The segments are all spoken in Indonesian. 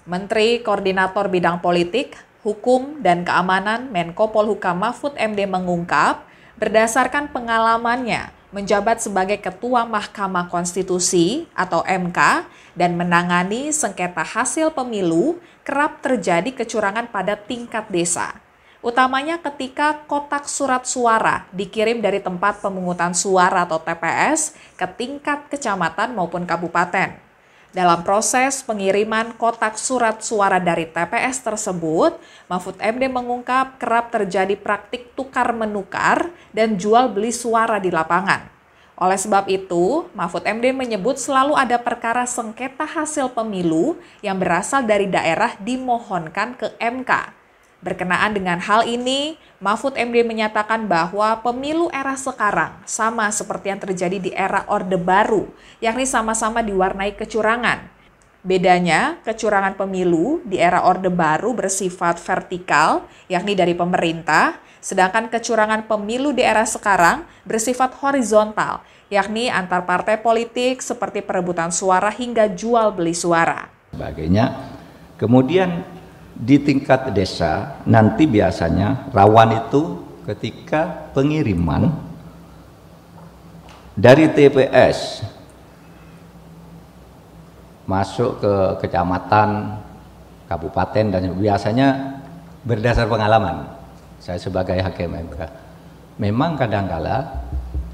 Menteri Koordinator Bidang Politik, Hukum, dan Keamanan Menko Polhukam Mahfud MD mengungkap, berdasarkan pengalamannya menjabat sebagai Ketua Mahkamah Konstitusi atau MK dan menangani sengketa hasil pemilu, kerap terjadi kecurangan pada tingkat desa. Utamanya ketika kotak surat suara dikirim dari tempat pemungutan suara atau TPS ke tingkat kecamatan maupun kabupaten. Dalam proses pengiriman kotak surat suara dari TPS tersebut, Mahfud MD mengungkap kerap terjadi praktik tukar-menukar dan jual beli suara di lapangan. Oleh sebab itu, Mahfud MD menyebut selalu ada perkara sengketa hasil pemilu yang berasal dari daerah dimohonkan ke MK. Berkenaan dengan hal ini, Mahfud MD menyatakan bahwa pemilu era sekarang sama seperti yang terjadi di era Orde Baru, yakni sama-sama diwarnai kecurangan. Bedanya, kecurangan pemilu di era Orde Baru bersifat vertikal, yakni dari pemerintah, sedangkan kecurangan pemilu di era sekarang bersifat horizontal, yakni antar partai politik seperti perebutan suara hingga jual beli suara. Sebagainya. Kemudian di tingkat desa nanti biasanya rawan itu ketika pengiriman dari TPS masuk ke kecamatan, kabupaten, dan biasanya berdasar pengalaman saya sebagai hakim MK, memang kadangkala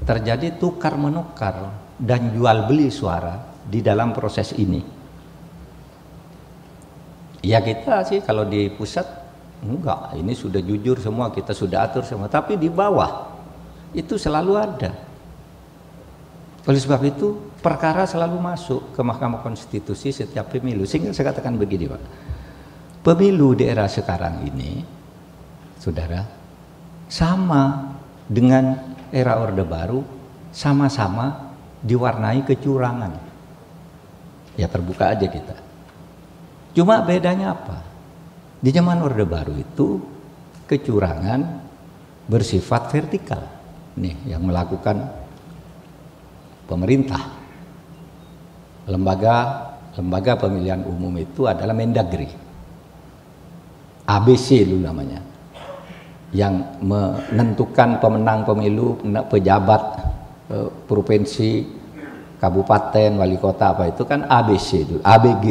terjadi tukar menukar dan jual beli suara di dalam proses ini. Ya kita sih kalau di pusat enggak, ini sudah jujur semua, kita sudah atur semua, tapi di bawah itu selalu ada. Oleh sebab itu perkara selalu masuk ke Mahkamah Konstitusi setiap pemilu. Sehingga saya katakan begini Pak, pemilu di era sekarang ini saudara sama dengan era Orde Baru, sama-sama diwarnai kecurangan. Ya terbuka aja kita. Cuma bedanya apa? Di zaman Orde Baru itu kecurangan bersifat vertikal. Nih yang melakukan pemerintah. Lembaga pemilihan umum itu adalah Mendagri. ABC dulu namanya. Yang menentukan pemenang pemilu, pejabat provinsi, kabupaten, wali kota apa itu kan ABC dulu, ABG.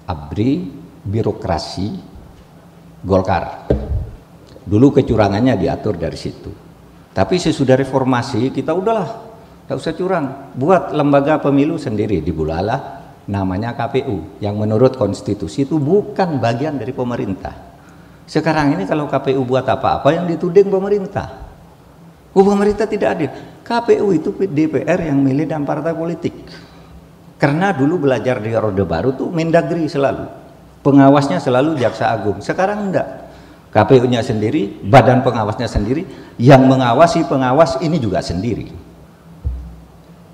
ABRI, birokrasi, Golkar. Dulu kecurangannya diatur dari situ. Tapi sesudah reformasi kita udahlah, tidak usah curang. Buat lembaga pemilu sendiri di Bulala, namanya KPU. Yang menurut konstitusi itu bukan bagian dari pemerintah. Sekarang ini kalau KPU buat apa-apa yang dituding pemerintah. Pemerintah tidak adil. KPU itu DPR yang milih dan partai politik. Karena dulu belajar di Orde Baru tuh Mendagri selalu, pengawasnya selalu Jaksa Agung. Sekarang enggak, KPU-nya sendiri, badan pengawasnya sendiri, yang mengawasi pengawas ini juga sendiri.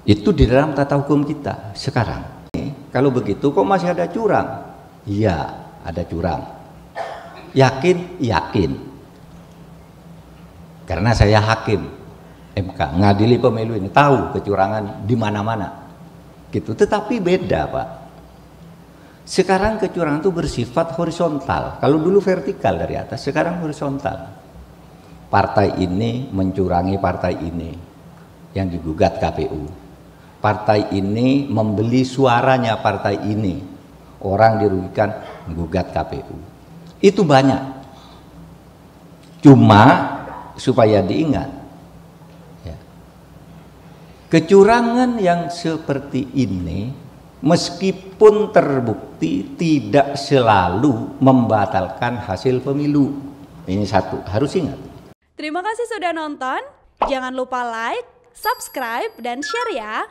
Itu di dalam tata hukum kita sekarang. Kalau begitu kok masih ada curang? Iya, ada curang. Yakin? Yakin. Karena saya hakim MK, ngadili pemilu ini, tahu kecurangan di mana-mana. Gitu. Tetapi beda Pak, sekarang kecurangan itu bersifat horizontal. Kalau dulu vertikal dari atas, sekarang horizontal. Partai ini mencurangi partai ini yang digugat KPU, partai ini membeli suaranya partai ini, orang dirugikan, menggugat KPU. Itu banyak. Cuma supaya diingat, kecurangan yang seperti ini meskipun terbukti tidak selalu membatalkan hasil pemilu. Ini satu, harus ingat. Terima kasih sudah nonton. Jangan lupa like, subscribe, dan share ya.